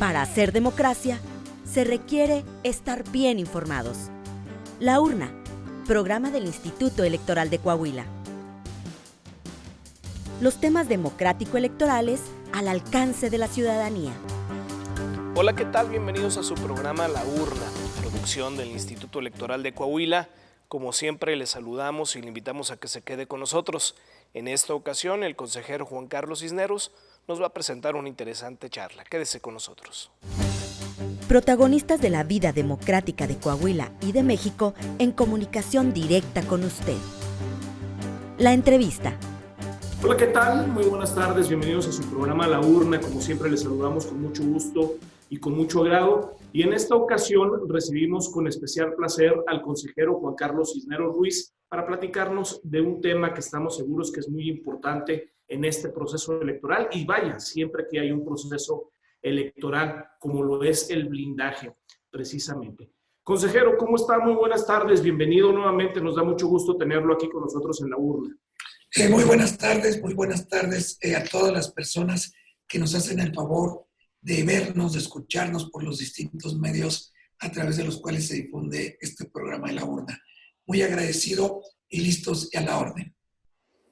Para hacer democracia, se requiere estar bien informados. La Urna, programa del Instituto Electoral de Coahuila. Los temas democrático-electorales al alcance de la ciudadanía. Hola, ¿qué tal? Bienvenidos a su programa La Urna, producción del Instituto Electoral de Coahuila. Como siempre, les saludamos y le invitamos a que se quede con nosotros. En esta ocasión, el consejero Juan Carlos Cisneros nos va a presentar una interesante charla. Quédese con nosotros. Protagonistas de la vida democrática de Coahuila y de México en comunicación directa con usted. La entrevista. Hola, ¿qué tal? Muy buenas tardes, bienvenidos a su programa La Urna. Como siempre, les saludamos con mucho gusto y con mucho agrado. Y en esta ocasión recibimos con especial placer al consejero Juan Carlos Cisneros Ruiz para platicarnos de un tema que estamos seguros que es muy importante en este proceso electoral. Y vaya, siempre que hay un proceso electoral, como lo es el blindaje, precisamente. Consejero, ¿cómo está? Muy buenas tardes, bienvenido nuevamente. Nos da mucho gusto tenerlo aquí con nosotros en La Urna. Muy buenas tardes a todas las personas que nos hacen el favor de vernos, de escucharnos por los distintos medios a través de los cuales se difunde este programa de La Urna. Muy agradecido y listos y a la orden.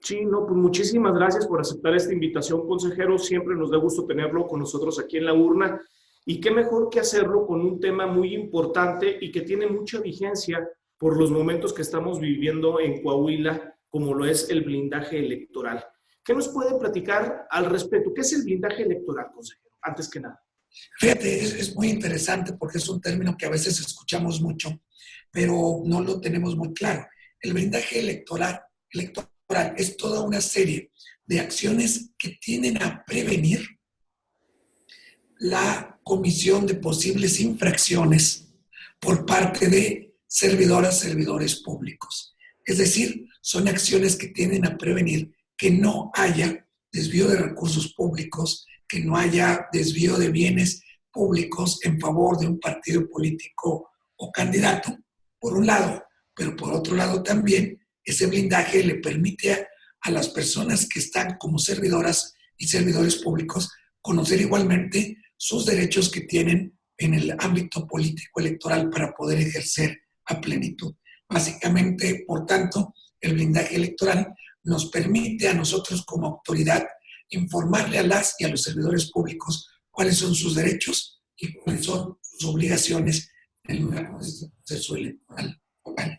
Sí, no, pues muchísimas gracias por aceptar esta invitación, consejero. Siempre nos da gusto tenerlo con nosotros aquí en La Urna. Y qué mejor que hacerlo con un tema muy importante y que tiene mucha vigencia por los momentos que estamos viviendo en Coahuila, como lo es el blindaje electoral. ¿Qué nos puede platicar al respecto? ¿Qué es el blindaje electoral, consejero? Antes que nada. Fíjate, es muy interesante porque es un término que a veces escuchamos mucho, pero no lo tenemos muy claro. El blindaje electoral es toda una serie de acciones que tienden a prevenir la comisión de posibles infracciones por parte de servidores públicos. Es decir, son acciones que tienden a prevenir que no haya desvío de recursos públicos, que no haya desvío de bienes públicos en favor de un partido político o candidato, por un lado, pero por otro lado también ese blindaje le permite a las personas que están como servidoras y servidores públicos conocer igualmente sus derechos que tienen en el ámbito político electoral para poder ejercer a plenitud. Básicamente, por tanto, el blindaje electoral nos permite a nosotros como autoridad informarle a las y a los servidores públicos cuáles son sus derechos y cuáles son sus obligaciones en un proceso electoral local.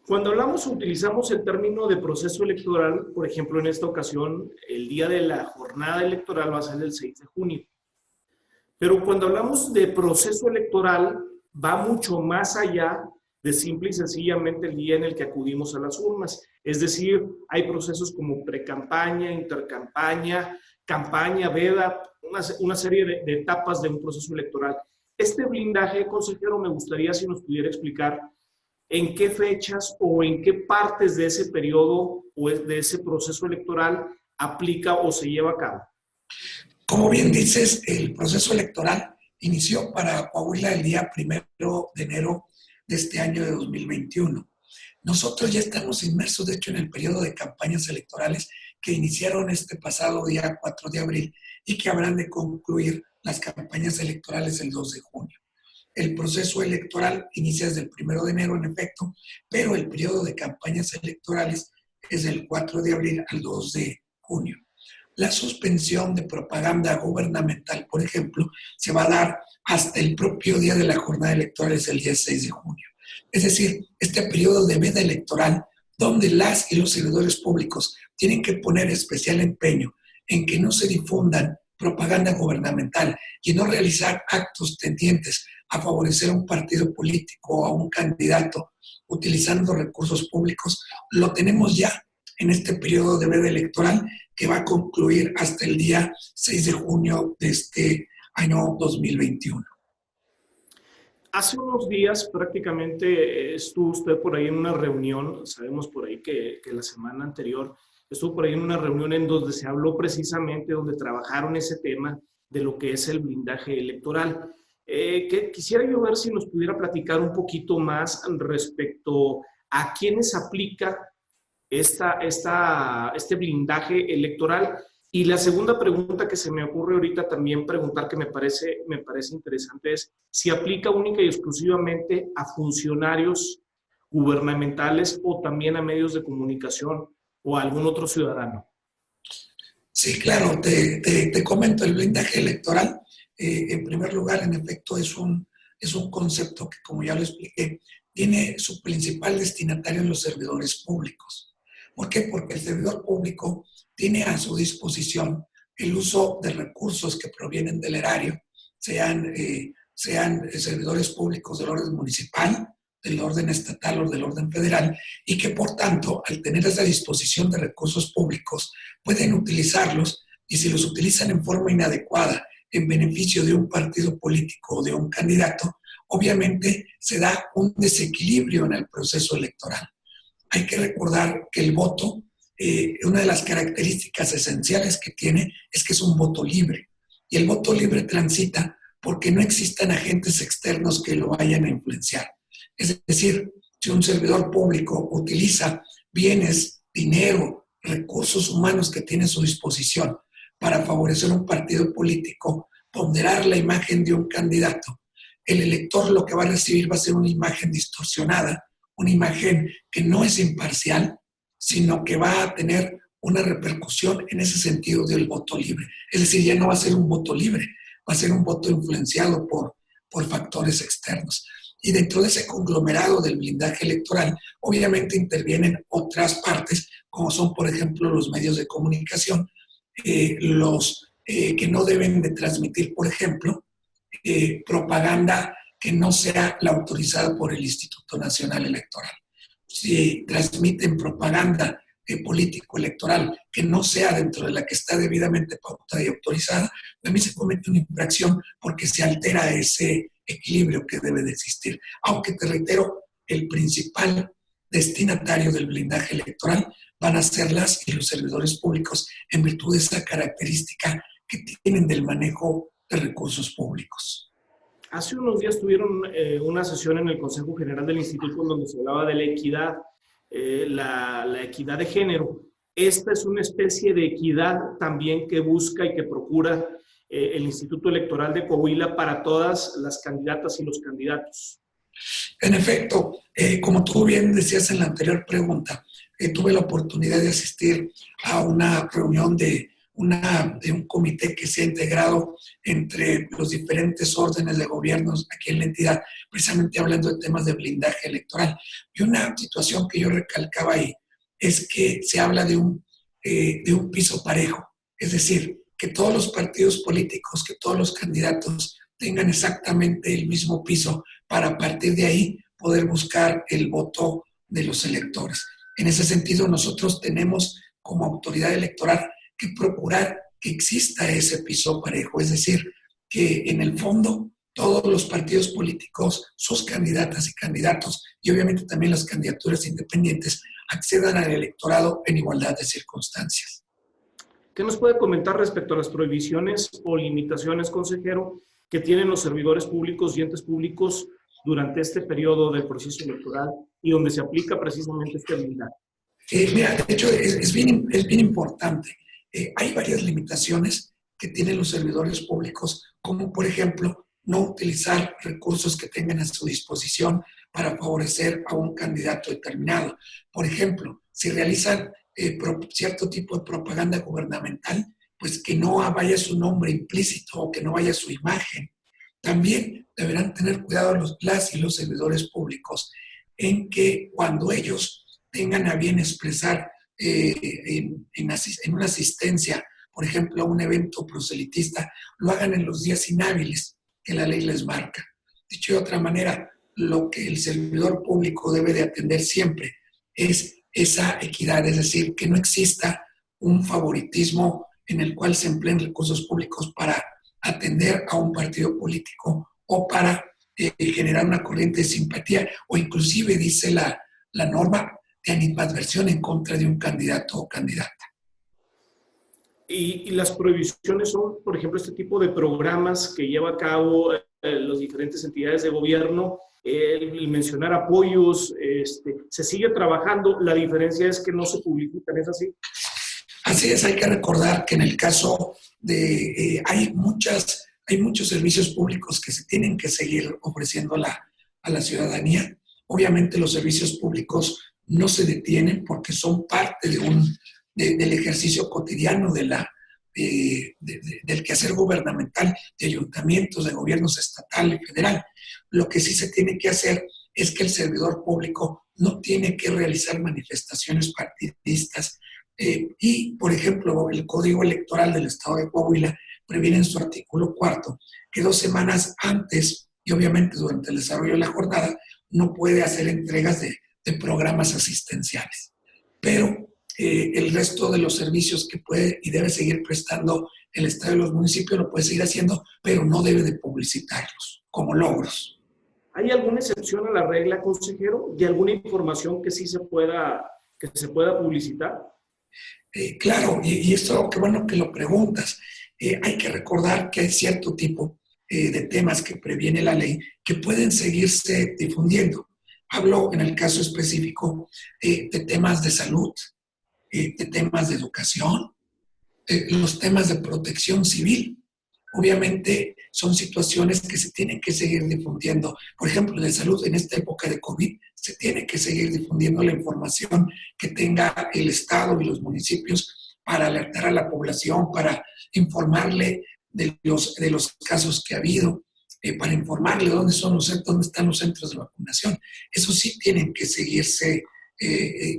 Cuando hablamos o utilizamos el término de proceso electoral, por ejemplo, en esta ocasión, el día de la jornada electoral va a ser el 6 de junio. Pero cuando hablamos de proceso electoral, va mucho más allá de simple y sencillamente el día en el que acudimos a las urnas. Es decir, hay procesos como precampaña, intercampaña, campaña, veda, una serie de etapas de un proceso electoral. Este blindaje, consejero, me gustaría si nos pudiera explicar en qué fechas o en qué partes de ese periodo o de ese proceso electoral aplica o se lleva a cabo. Como bien dices, el proceso electoral inició para Coahuila el día 1 de enero de este año de 2021. Nosotros ya estamos inmersos, de hecho, en el periodo de campañas electorales que iniciaron este pasado día 4 de abril y que habrán de concluir las campañas electorales el 2 de junio. El proceso electoral inicia desde el 1 de enero, en efecto, pero el periodo de campañas electorales es del 4 de abril al 2 de junio. La suspensión de propaganda gubernamental, por ejemplo, se va a dar hasta el propio día de la jornada electoral, es el día 6 de junio. Es decir, este periodo de veda electoral, donde las y los servidores públicos tienen que poner especial empeño en que no se difundan propaganda gubernamental y no realizar actos tendientes a favorecer a un partido político o a un candidato utilizando recursos públicos, lo tenemos ya en este periodo de veda electoral que va a concluir hasta el día 6 de junio de este año 2021. Hace unos días prácticamente estuvo usted por ahí en una reunión, sabemos por ahí que la semana anterior estuvo por ahí en una reunión en donde se habló precisamente, donde trabajaron ese tema de lo que es el blindaje electoral. Que quisiera yo ver si nos pudiera platicar un poquito más respecto a quiénes aplica este blindaje electoral Y la segunda pregunta que se me ocurre ahorita también preguntar, que me parece interesante, es si aplica única y exclusivamente a funcionarios gubernamentales o también a medios de comunicación o a algún otro ciudadano. Sí, claro, te comento, el blindaje electoral, en primer lugar, en efecto, es un concepto que, como ya lo expliqué, tiene su principal destinatario en los servidores públicos. ¿Por qué? Porque el servidor público tiene a su disposición el uso de recursos que provienen del erario, sean servidores públicos del orden municipal, del orden estatal o del orden federal, y que por tanto, al tener esa disposición de recursos públicos, pueden utilizarlos, y si los utilizan en forma inadecuada en beneficio de un partido político o de un candidato, obviamente se da un desequilibrio en el proceso electoral. Hay que recordar que el voto, una de las características esenciales que tiene es que es un voto libre, y el voto libre transita porque no existan agentes externos que lo vayan a influenciar. Es decir, si un servidor público utiliza bienes, dinero, recursos humanos que tiene a su disposición para favorecer un partido político, ponderar la imagen de un candidato, el elector lo que va a recibir va a ser una imagen distorsionada, una imagen que no es imparcial, sino que va a tener una repercusión en ese sentido del voto libre. Es decir, ya no va a ser un voto libre, va a ser un voto influenciado por factores externos. Y dentro de ese conglomerado del blindaje electoral, obviamente intervienen otras partes, como son, por ejemplo, los medios de comunicación, los que no deben de transmitir, por ejemplo, propaganda que no sea la autorizada por el Instituto Nacional Electoral. Si transmiten propaganda político-electoral que no sea dentro de la que está debidamente pautada y autorizada, también se comete una infracción porque se altera ese equilibrio que debe de existir. Aunque te reitero, el principal destinatario del blindaje electoral van a ser las y los servidores públicos en virtud de esa característica que tienen del manejo de recursos públicos. Hace unos días tuvieron una sesión en el Consejo General del Instituto donde se hablaba de la equidad, la equidad de género. Esta es una especie de equidad también que busca y que procura el Instituto Electoral de Coahuila para todas las candidatas y los candidatos. En efecto, como tú bien decías en la anterior pregunta, tuve la oportunidad de asistir a una reunión de un comité que se ha integrado entre los diferentes órdenes de gobiernos aquí en la entidad, precisamente hablando de temas de blindaje electoral. Y una situación que yo recalcaba ahí es que se habla de un piso parejo, es decir, que todos los partidos políticos, que todos los candidatos tengan exactamente el mismo piso para a partir de ahí poder buscar el voto de los electores. En ese sentido, nosotros tenemos como autoridad electoral que procurar que exista ese piso parejo, es decir, que en el fondo todos los partidos políticos, sus candidatas y candidatos, y obviamente también las candidaturas independientes, accedan al electorado en igualdad de circunstancias. ¿Qué nos puede comentar respecto a las prohibiciones o limitaciones, consejero, que tienen los servidores públicos y entes públicos durante este periodo del proceso electoral y donde se aplica precisamente este blindaje? Mira, de hecho, es bien importante. Hay varias limitaciones que tienen los servidores públicos, como por ejemplo, no utilizar recursos que tengan a su disposición para favorecer a un candidato determinado. Por ejemplo, si realizan cierto tipo de propaganda gubernamental, pues que no vaya su nombre implícito o que no vaya su imagen. También deberán tener cuidado las y los servidores públicos en que cuando ellos tengan a bien expresar en una asistencia, por ejemplo, a un evento proselitista, lo hagan en los días inhábiles que la ley les marca. Dicho de otra manera, lo que el servidor público debe de atender siempre es esa equidad, es decir, que no exista un favoritismo en el cual se empleen recursos públicos para atender a un partido político o para generar una corriente de simpatía o inclusive, dice la norma, de animadversión en contra de un candidato o candidata. Y las prohibiciones son, por ejemplo, este tipo de programas que lleva a cabo las diferentes entidades de gobierno, el mencionar apoyos, se sigue trabajando, la diferencia es que no se publicitan, ¿es así? Así es, hay que recordar que en el caso de, hay muchos servicios públicos que se tienen que seguir ofreciendo a la ciudadanía. Obviamente los servicios públicos no se detienen porque son parte del ejercicio cotidiano del quehacer gubernamental de ayuntamientos, de gobiernos estatal y federal. Lo que sí se tiene que hacer es que el servidor público no tiene que realizar manifestaciones partidistas y, por ejemplo, el Código Electoral del Estado de Coahuila previene en su artículo 4 que 2 semanas antes y obviamente durante el desarrollo de la jornada no puede hacer entregas de programas asistenciales. Pero el resto de los servicios que puede y debe seguir prestando el Estado y los municipios lo puede seguir haciendo, pero no debe de publicitarlos como logros. ¿Hay alguna excepción a la regla, consejero, y alguna información que sí se pueda publicitar? Claro, y esto, qué bueno que lo preguntas. Hay que recordar que hay cierto tipo de temas que previene la ley que pueden seguirse difundiendo. Hablo en el caso específico de temas de salud, de temas de educación, los temas de protección civil. Obviamente son situaciones que se tienen que seguir difundiendo. Por ejemplo, de salud en esta época de COVID se tiene que seguir difundiendo la información que tenga el Estado y los municipios para alertar a la población, para informarle de los casos que ha habido, para informarle dónde están los centros de vacunación. Eso sí tienen que seguirse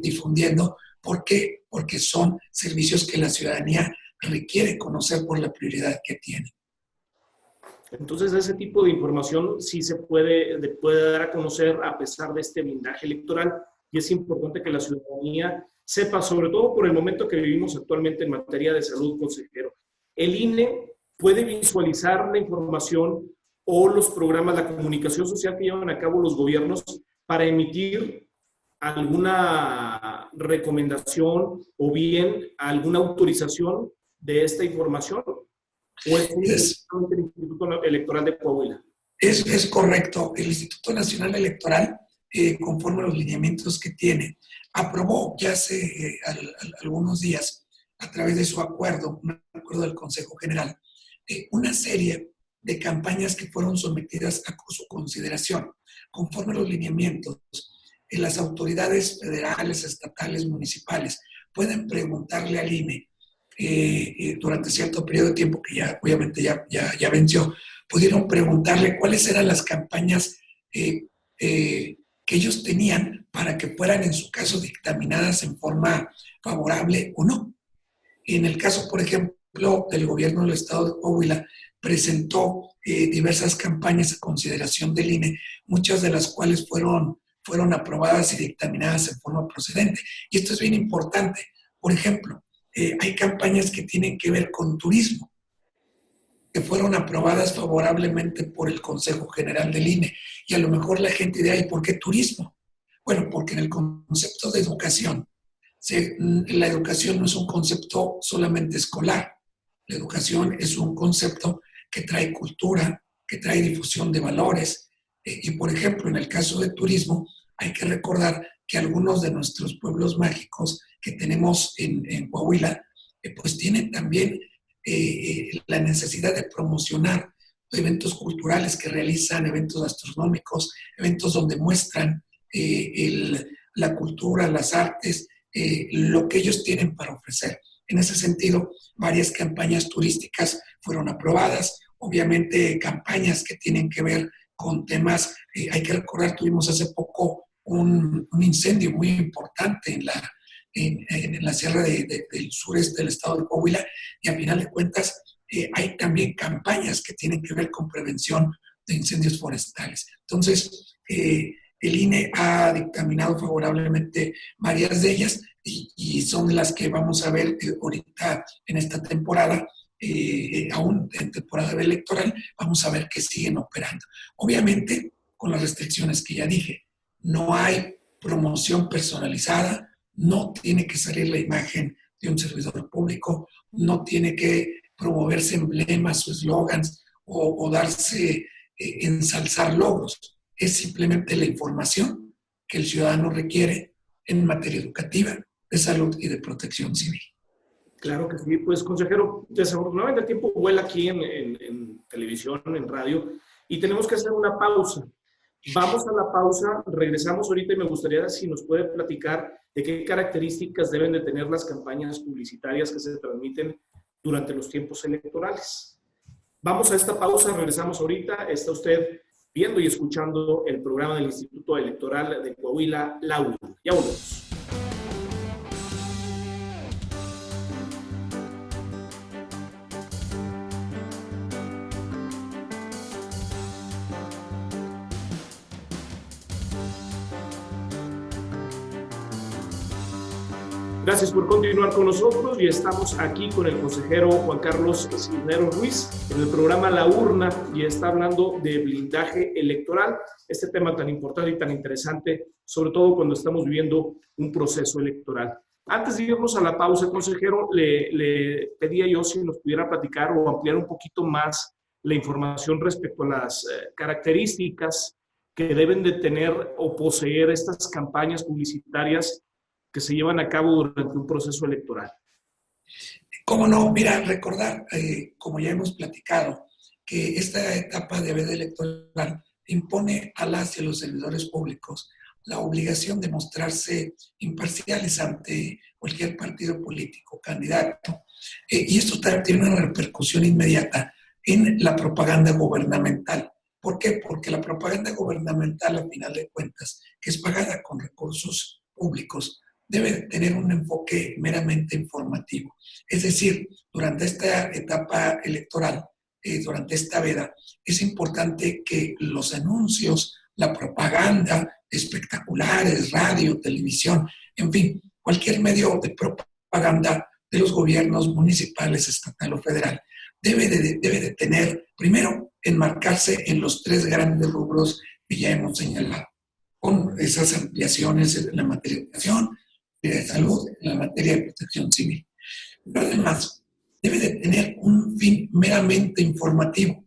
difundiendo. ¿Por qué? Porque son servicios que la ciudadanía requiere conocer por la prioridad que tiene. Entonces, ese tipo de información sí se puede dar a conocer a pesar de este blindaje electoral, y es importante que la ciudadanía sepa, sobre todo por el momento que vivimos actualmente en materia de salud, consejero. El INE puede visualizar la información o los programas, la comunicación social que llevan a cabo los gobiernos para emitir alguna recomendación o bien alguna autorización de esta información. ¿O es el Instituto Electoral de Coahuila? Es correcto. El Instituto Nacional Electoral, conforme a los lineamientos que tiene, aprobó ya hace algunos días, a través de su acuerdo, un acuerdo del Consejo General, una serie de campañas que fueron sometidas a su consideración. Conforme a los lineamientos, las autoridades federales, estatales, municipales pueden preguntarle al INE durante cierto periodo de tiempo que ya obviamente ya venció, pudieron preguntarle cuáles eran las campañas que ellos tenían para que fueran en su caso dictaminadas en forma favorable o no. En el caso, por ejemplo, del gobierno del Estado de Coahuila, presentó diversas campañas a consideración del INE, muchas de las cuales fueron aprobadas y dictaminadas en forma procedente. Y esto es bien importante. Por ejemplo, hay campañas que tienen que ver con turismo, que fueron aprobadas favorablemente por el Consejo General del INE. Y a lo mejor la gente dirá, ¿y por qué turismo? Bueno, porque en el concepto de educación, la educación no es un concepto solamente escolar. La educación es un concepto que trae cultura, que trae difusión de valores. Y por ejemplo, en el caso de turismo, hay que recordar que algunos de nuestros pueblos mágicos que tenemos en Coahuila, pues tienen también la necesidad de promocionar eventos culturales que realizan, eventos gastronómicos, eventos donde muestran la cultura, las artes, lo que ellos tienen para ofrecer. En ese sentido, varias campañas turísticas fueron aprobadas, obviamente campañas que tienen que ver con temas, hay que recordar, tuvimos hace poco un incendio muy importante en la sierra del sureste del estado de Coahuila, y a final de cuentas hay también campañas que tienen que ver con prevención de incendios forestales. Entonces, el INE ha dictaminado favorablemente varias de ellas y son las que vamos a ver ahorita en esta temporada, aún en temporada electoral, vamos a ver que siguen operando. Obviamente, con las restricciones que ya dije, no hay promoción personalizada, no tiene que salir la imagen de un servidor público, no tiene que promoverse emblemas o eslogans o darse, ensalzar logros. Es simplemente la información que el ciudadano requiere en materia educativa, de salud y de protección civil. Claro que sí, pues consejero, desafortunadamente el tiempo vuela aquí en televisión, en radio, y tenemos que hacer una pausa. Vamos a la pausa, regresamos ahorita y me gustaría si nos puede platicar de qué características deben de tener las campañas publicitarias que se transmiten durante los tiempos electorales. Vamos a esta pausa, regresamos ahorita. Está usted viendo y escuchando el programa del Instituto Electoral de Coahuila, La Urna. Ya volvemos. Gracias por continuar con nosotros y estamos aquí con el consejero Juan Carlos Cisneros Ruiz en el programa La Urna y está hablando de blindaje electoral, este tema tan importante y tan interesante, sobre todo cuando estamos viviendo un proceso electoral. Antes de irnos a la pausa, consejero, le pedía yo si nos pudiera platicar o ampliar un poquito más la información respecto a las características que deben de tener o poseer estas campañas publicitarias que se llevan a cabo durante un proceso electoral. Cómo no, mira, recordar, como ya hemos platicado, que esta etapa de veda electoral impone a las y a los servidores públicos la obligación de mostrarse imparciales ante cualquier partido político, candidato. Y esto tiene una repercusión inmediata en la propaganda gubernamental. ¿Por qué? Porque la propaganda gubernamental, a final de cuentas, que es pagada con recursos públicos, debe tener un enfoque meramente informativo. Es decir, durante esta etapa electoral, durante esta veda, es importante que los anuncios, la propaganda, espectaculares, radio, televisión, en fin, cualquier medio de propaganda de los gobiernos municipales, estatal o federal, debe de tener, primero, enmarcarse en los 3 grandes rubros que ya hemos señalado, con esas ampliaciones en la materia de educación, de salud, en la materia de protección civil. Pero además, debe de tener un fin meramente informativo.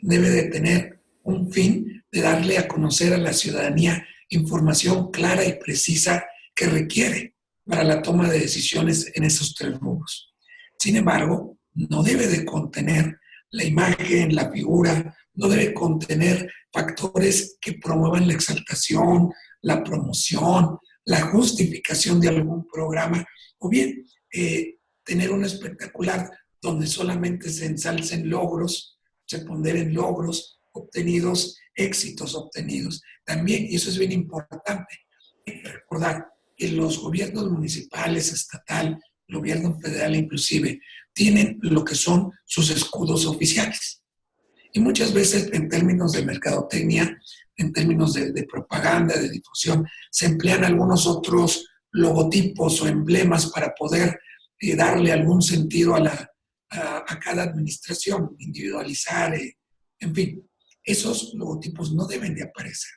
Debe de tener un fin de darle a conocer a la ciudadanía información clara y precisa que requiere para la toma de decisiones en esos 3 rubros. Sin embargo, no debe de contener la imagen, la figura, no debe contener factores que promuevan la exaltación, la promoción, la justificación de algún programa, o bien tener un espectacular donde solamente se ensalcen logros, se ponderen logros obtenidos, éxitos obtenidos. También, y eso es bien importante, hay que recordar que los gobiernos municipales, estatal, el gobierno federal inclusive, tienen lo que son sus escudos oficiales. Y muchas veces en términos de mercadotecnia, en términos de propaganda, de difusión, se emplean algunos otros logotipos o emblemas para poder darle algún sentido a cada administración, individualizar, en fin. Esos logotipos no deben de aparecer.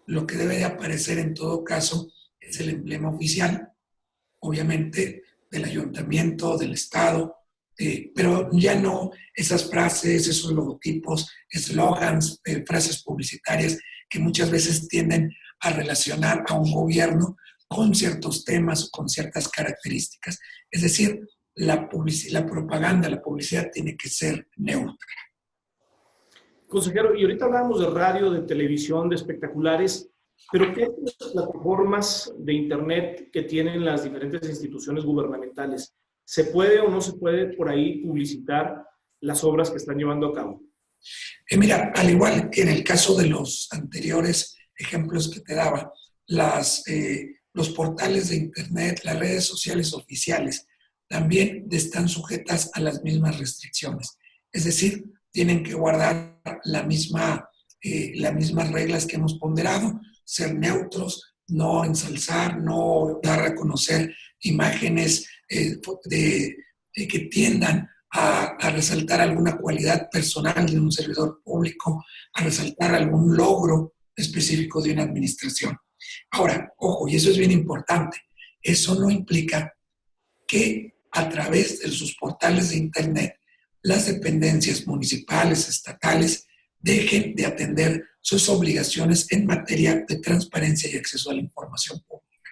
Lo que debe de aparecer en todo caso es el emblema oficial, obviamente del ayuntamiento, del estado, pero ya no esas frases, esos logotipos, eslogans, frases publicitarias que muchas veces tienden a relacionar a un gobierno con ciertos temas, con ciertas características. Es decir, la propaganda, la publicidad tiene que ser neutra. Consejero, y ahorita hablábamos de radio, de televisión, de espectaculares, pero ¿qué son las plataformas de Internet que tienen las diferentes instituciones gubernamentales? ¿Se puede o no se puede por ahí publicitar las obras que están llevando a cabo? Mira, al igual que en el caso de los anteriores ejemplos que te daba, los portales de Internet, las redes sociales oficiales, también están sujetas a las mismas restricciones. Es decir, tienen que guardar las mismas reglas que hemos ponderado, ser neutros, no ensalzar, no dar a conocer imágenes que tiendan a resaltar alguna cualidad personal de un servidor público, a resaltar algún logro específico de una administración. Ahora, ojo, y eso es bien importante, eso no implica que a través de sus portales de Internet las dependencias municipales, estatales, dejen de atender sus obligaciones en materia de transparencia y acceso a la información pública.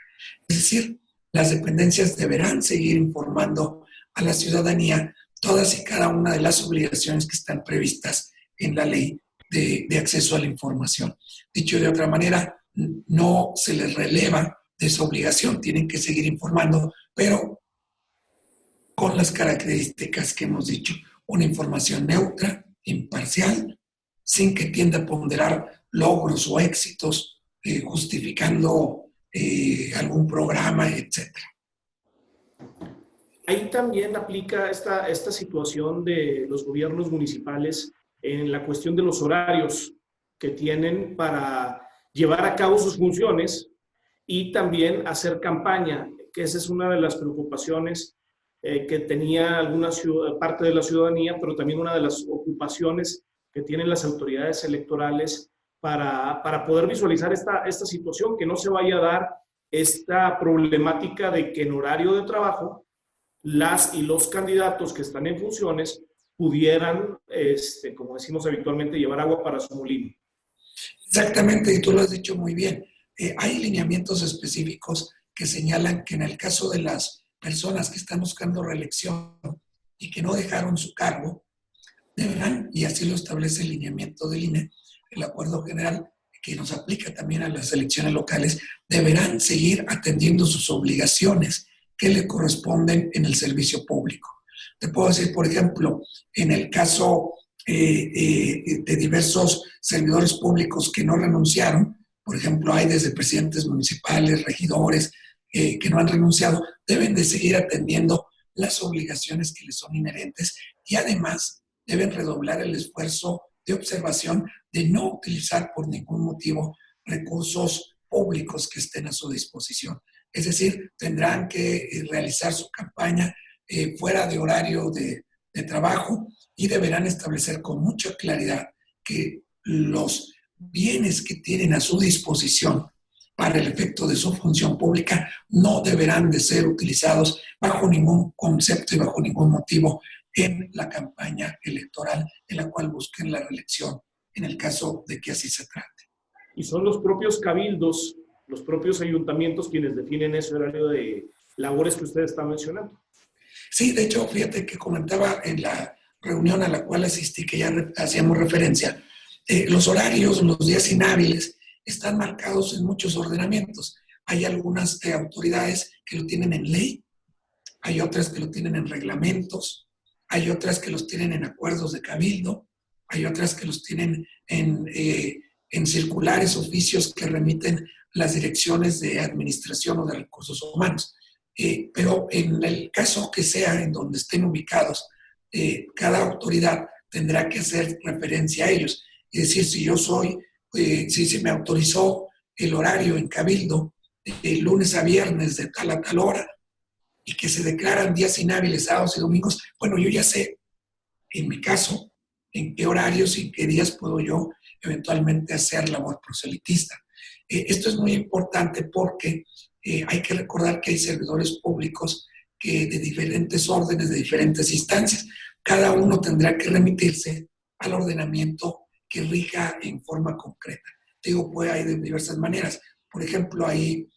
Es decir, las dependencias deberán seguir informando a la ciudadanía todas y cada una de las obligaciones que están previstas en la ley de acceso a la información. Dicho de otra manera, no se les releva de esa obligación, tienen que seguir informando, pero con las características que hemos dicho, una información neutra, imparcial, sin que tienda a ponderar logros o éxitos, justificando algún programa, etc. Ahí también aplica esta situación de los gobiernos municipales en la cuestión de los horarios que tienen para llevar a cabo sus funciones y también hacer campaña, que esa es una de las preocupaciones que tenía parte de la ciudadanía, pero también una de las ocupaciones que tienen las autoridades electorales para poder visualizar esta situación, que no se vaya a dar esta problemática de que en horario de trabajo las y los candidatos que están en funciones pudieran, como decimos habitualmente, llevar agua para su molino. Exactamente, y tú lo has dicho muy bien. Hay lineamientos específicos que señalan que en el caso de las personas que están buscando reelección y que no dejaron su cargo, deberán, y así lo establece el lineamiento del INE, el acuerdo general que nos aplica también a las elecciones locales, deberán seguir atendiendo sus obligaciones que le corresponden en el servicio público. Te puedo decir, por ejemplo, en el caso de diversos servidores públicos que no renunciaron, por ejemplo, hay desde presidentes municipales, regidores que no han renunciado, deben de seguir atendiendo las obligaciones que les son inherentes y además deben redoblar el esfuerzo de observación de no utilizar por ningún motivo recursos públicos que estén a su disposición. Es decir, tendrán que realizar su campaña fuera de horario de trabajo y deberán establecer con mucha claridad que los bienes que tienen a su disposición para el efecto de su función pública no deberán de ser utilizados bajo ningún concepto y bajo ningún motivo en la campaña electoral en la cual busquen la reelección, en el caso de que así se trate. Y son los propios cabildos, los propios ayuntamientos quienes definen ese horario de labores que usted está mencionando. Sí, de hecho, fíjate que comentaba en la reunión a la cual asistí, que ya hacíamos referencia, los horarios, los días inhábiles, están marcados en muchos ordenamientos. Hay algunas autoridades que lo tienen en ley, hay otras que lo tienen en reglamentos, hay otras que los tienen en acuerdos de cabildo, hay otras que los tienen en circulares, oficios que remiten las direcciones de administración o de recursos humanos. Pero en el caso que sea en donde estén ubicados, cada autoridad tendrá que hacer referencia a ellos. Es decir, si yo soy, si se me autorizó el horario en cabildo, lunes a viernes de tal a tal hora, y que se declaran días inhábiles, sábados y domingos, bueno, yo ya sé, en mi caso, en qué horarios y en qué días puedo yo eventualmente hacer labor proselitista. Esto es muy importante porque hay que recordar que hay servidores públicos que de diferentes órdenes, de diferentes instancias, cada uno tendrá que remitirse al ordenamiento que rija en forma concreta. Digo, pues hay de diversas maneras. Por ejemplo, hay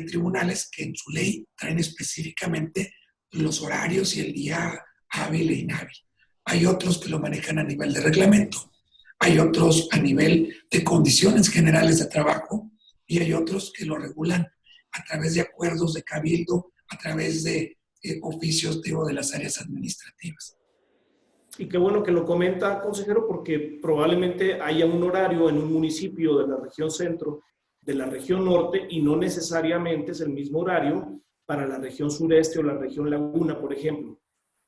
tribunales que en su ley traen específicamente los horarios y el día hábil e inhábil. Hay otros que lo manejan a nivel de reglamento. Hay otros a nivel de condiciones generales de trabajo y hay otros que lo regulan a través de acuerdos de cabildo, a través de oficios de las áreas administrativas. Y qué bueno que lo comenta, consejero, porque probablemente haya un horario en un municipio de la región centro, de la región norte, y no necesariamente es el mismo horario para la región sureste o la región laguna, por ejemplo.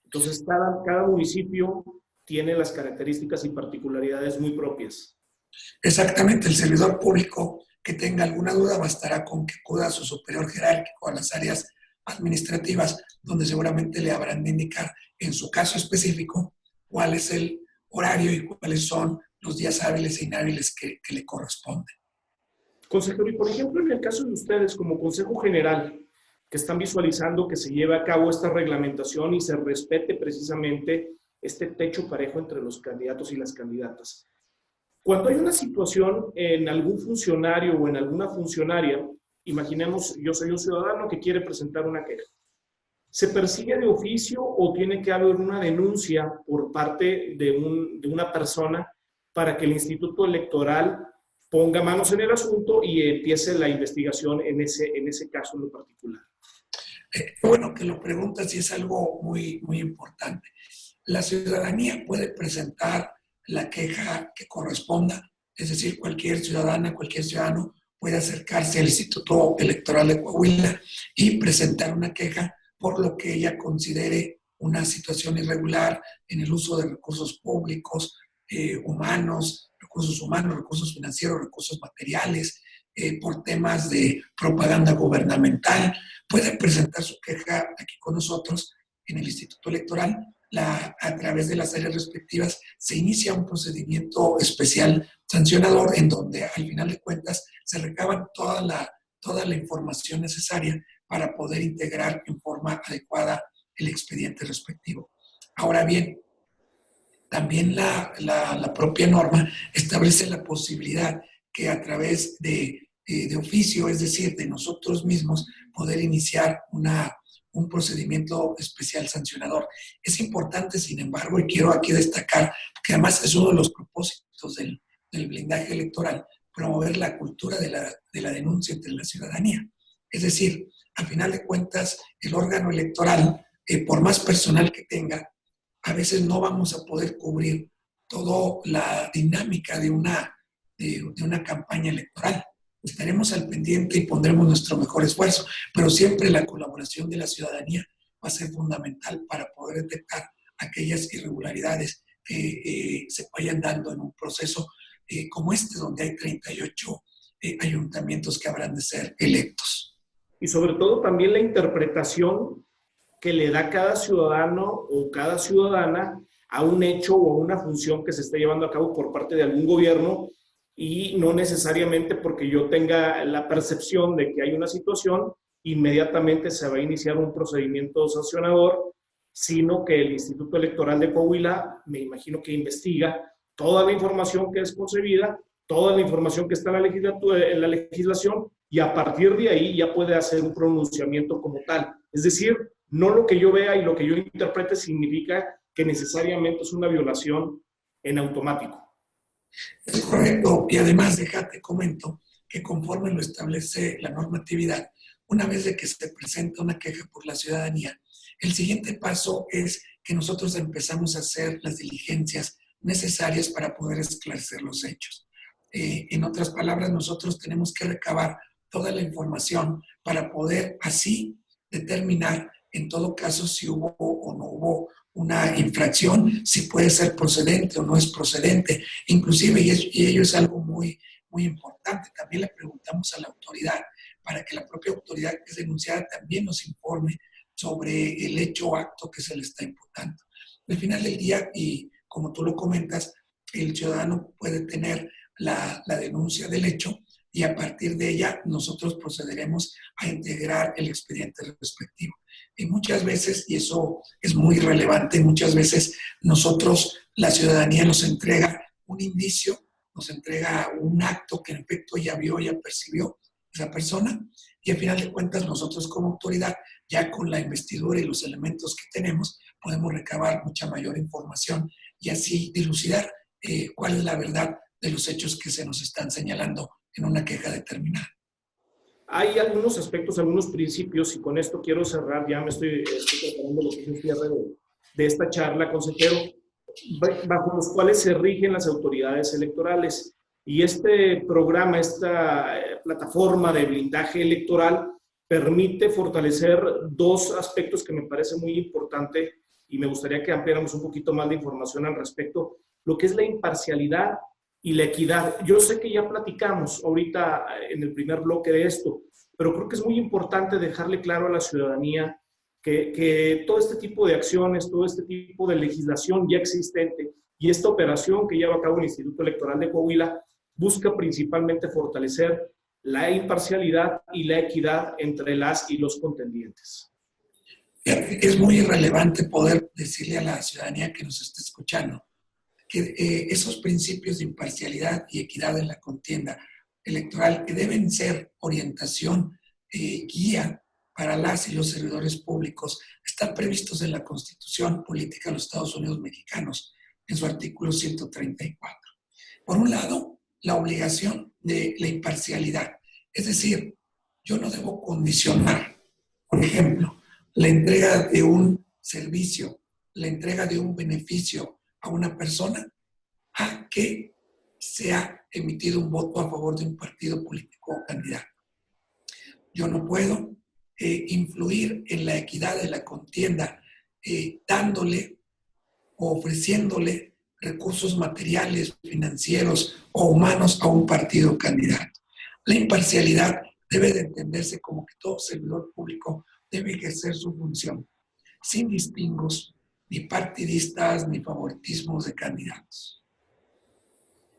Entonces, cada municipio tiene las características y particularidades muy propias. Exactamente, el servidor público que tenga alguna duda bastará con que acuda a su superior jerárquico, a las áreas administrativas, donde seguramente le habrán de indicar, en su caso específico, cuál es el horario y cuáles son los días hábiles e inhábiles que le corresponden. Consejero, y por ejemplo, en el caso de ustedes como Consejo General, que están visualizando que se lleve a cabo esta reglamentación y se respete precisamente este techo parejo entre los candidatos y las candidatas. Cuando hay una situación en algún funcionario o en alguna funcionaria, imaginemos, yo soy un ciudadano que quiere presentar una queja. ¿Se persigue de oficio o tiene que haber una denuncia por parte de una persona para que el Instituto Electoral ponga manos en el asunto y empiece la investigación en ese caso en lo particular? Bueno, que lo preguntas y es algo muy, muy importante. La ciudadanía puede presentar la queja que corresponda, es decir, cualquier ciudadana, cualquier ciudadano puede acercarse al Instituto Electoral de Coahuila y presentar una queja por lo que ella considere una situación irregular en el uso de recursos públicos, humanos, recursos financieros, recursos materiales, por temas de propaganda gubernamental. Puede presentar su queja aquí con nosotros en el Instituto Electoral. A través de las áreas respectivas se inicia un procedimiento especial sancionador en donde al final de cuentas se recaban toda la información necesaria para poder integrar en forma adecuada el expediente respectivo. Ahora bien, también la propia norma establece la posibilidad que a través de oficio, es decir, de nosotros mismos, poder iniciar un procedimiento especial sancionador. Es importante, sin embargo, y quiero aquí destacar, que además es uno de los propósitos del blindaje electoral, promover la cultura de la denuncia entre la ciudadanía. Es decir, al final de cuentas, el órgano electoral, por más personal que tenga, a veces no vamos a poder cubrir toda la dinámica de una campaña electoral. Estaremos al pendiente y pondremos nuestro mejor esfuerzo, pero siempre la colaboración de la ciudadanía va a ser fundamental para poder detectar aquellas irregularidades que se vayan dando en un proceso como este, donde hay 38 ayuntamientos que habrán de ser electos. Y sobre todo también la interpretación que le da cada ciudadano o cada ciudadana a un hecho o a una función que se esté llevando a cabo por parte de algún gobierno, y no necesariamente porque yo tenga la percepción de que hay una situación, inmediatamente se va a iniciar un procedimiento sancionador, sino que el Instituto Electoral de Coahuila, me imagino que investiga toda la información que es concebida, toda la información que está en la legislación, y a partir de ahí ya puede hacer un pronunciamiento como tal. Es decir, no lo que yo vea y lo que yo interprete significa que necesariamente es una violación en automático. Es correcto, y además déjate comento que conforme lo establece la normatividad, una vez de que se presenta una queja por la ciudadanía, el siguiente paso es que nosotros empezamos a hacer las diligencias necesarias para poder esclarecer los hechos. En otras palabras, nosotros tenemos que recabar toda la información para poder así determinar en todo caso si hubo o no hubo una infracción, si puede ser procedente o no es procedente. Inclusive, y ello es algo muy, muy importante, también le preguntamos a la autoridad para que la propia autoridad que es denunciada también nos informe sobre el hecho o acto que se le está imputando. Al final del día, y como tú lo comentas, el ciudadano puede tener la denuncia del hecho y a partir de ella nosotros procederemos a integrar el expediente respectivo. Y muchas veces, y eso es muy relevante, muchas veces nosotros, la ciudadanía nos entrega un indicio, nos entrega un acto que en efecto ya vio, ya percibió esa persona, y al final de cuentas nosotros como autoridad, ya con la investidura y los elementos que tenemos, podemos recabar mucha mayor información y así dilucidar cuál es la verdad de los hechos que se nos están señalando en una queja determinada. Hay algunos aspectos, algunos principios, y con esto quiero cerrar, ya me estoy preparando lo que es el cierre de esta charla, consejero, bajo los cuales se rigen las autoridades electorales. Y este programa, esta plataforma de blindaje electoral, permite fortalecer dos aspectos que me parece muy importante y me gustaría que ampliáramos un poquito más de información al respecto, lo que es la imparcialidad y la equidad. Yo sé que ya platicamos ahorita en el primer bloque de esto, pero creo que es muy importante dejarle claro a la ciudadanía que todo este tipo de acciones, todo este tipo de legislación ya existente y esta operación que lleva a cabo el Instituto Electoral de Coahuila busca principalmente fortalecer la imparcialidad y la equidad entre las y los contendientes. Es muy relevante poder decirle a la ciudadanía que nos está escuchando que esos principios de imparcialidad y equidad en la contienda electoral que deben ser orientación, guía para las y los servidores públicos, están previstos en la Constitución Política de los Estados Unidos Mexicanos, en su artículo 134. Por un lado, la obligación de la imparcialidad. Es decir, yo no debo condicionar, por ejemplo, la entrega de un servicio, la entrega de un beneficio a una persona a que se ha emitido un voto a favor de un partido político o candidato. Yo no puedo influir en la equidad de la contienda dándole o ofreciéndole recursos materiales, financieros o humanos a un partido candidato. La imparcialidad debe de entenderse como que todo servidor público debe ejercer su función, sin distingos ni partidistas ni favoritismos de candidatos.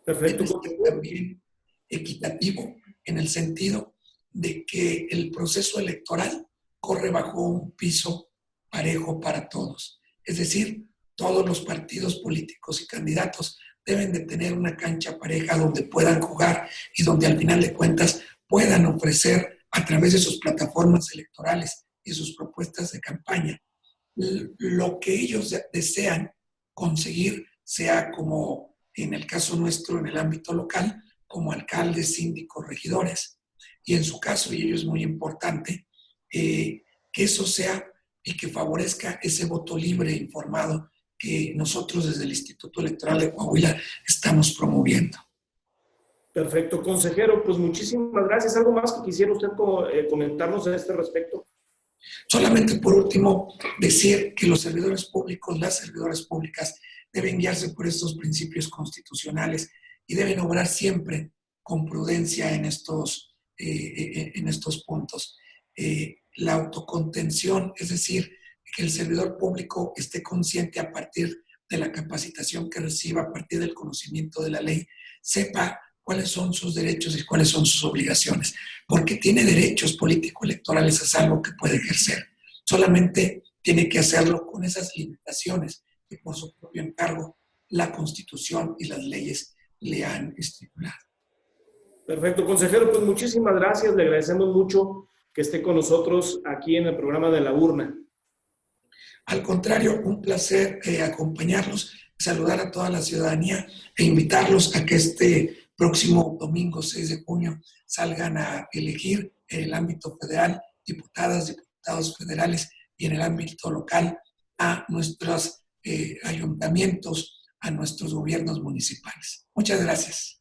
Perfecto. Debe ser también equitativo en el sentido de que el proceso electoral corre bajo un piso parejo para todos. Es decir, todos los partidos políticos y candidatos deben de tener una cancha pareja donde puedan jugar y donde al final de cuentas puedan ofrecer a través de sus plataformas electorales y sus propuestas de campaña lo que ellos desean conseguir, sea como en el caso nuestro en el ámbito local, como alcaldes, síndicos, regidores. Y en su caso, y ello es muy importante, que eso sea y que favorezca ese voto libre e informado que nosotros desde el Instituto Electoral de Coahuila estamos promoviendo. Perfecto, consejero, pues muchísimas gracias. ¿Algo más que quisiera usted comentarnos a este respecto? Solamente por último, decir que los servidores públicos, las servidoras públicas, deben guiarse por estos principios constitucionales y deben obrar siempre con prudencia en estos puntos. La autocontención, es decir, que el servidor público esté consciente a partir de la capacitación que reciba, a partir del conocimiento de la ley, sepa cuáles son sus derechos y cuáles son sus obligaciones, porque tiene derechos político-electorales, es algo que puede ejercer. Solamente tiene que hacerlo con esas limitaciones que por su propio encargo la Constitución y las leyes le han estipulado. Perfecto, consejero, pues muchísimas gracias. Le agradecemos mucho que esté con nosotros aquí en el programa de La Urna. Al contrario, un placer acompañarlos, saludar a toda la ciudadanía e invitarlos a que este próximo domingo 6 de junio salgan a elegir en el ámbito federal diputadas, diputados federales y en el ámbito local a nuestros ayuntamientos, a nuestros gobiernos municipales. Muchas gracias.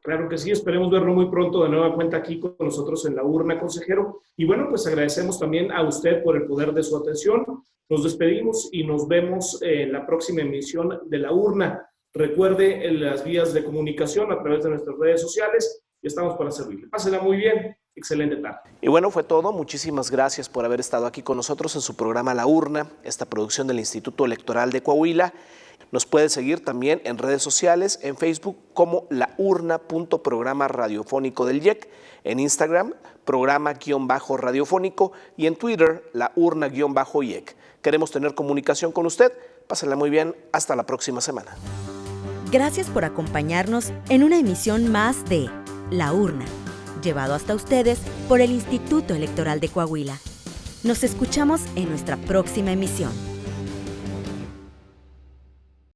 Claro que sí, esperemos verlo muy pronto de nueva cuenta aquí con nosotros en La Urna, consejero. Y bueno, pues agradecemos también a usted por el poder de su atención. Nos despedimos y nos vemos en la próxima emisión de La Urna. Recuerde las vías de comunicación a través de nuestras redes sociales y estamos para servirle. Pásela muy bien. Excelente tarde. Y bueno, fue todo. Muchísimas gracias por haber estado aquí con nosotros en su programa La Urna, esta producción del Instituto Electoral de Coahuila. Nos puede seguir también en redes sociales, en Facebook como laurna.programa radiofónico del IEC, en Instagram, programa-radiofónico y en Twitter, laurna-IEC. Queremos tener comunicación con usted. Pásenla muy bien. Hasta la próxima semana. Gracias por acompañarnos en una emisión más de La Urna, llevado hasta ustedes por el Instituto Electoral de Coahuila. Nos escuchamos en nuestra próxima emisión.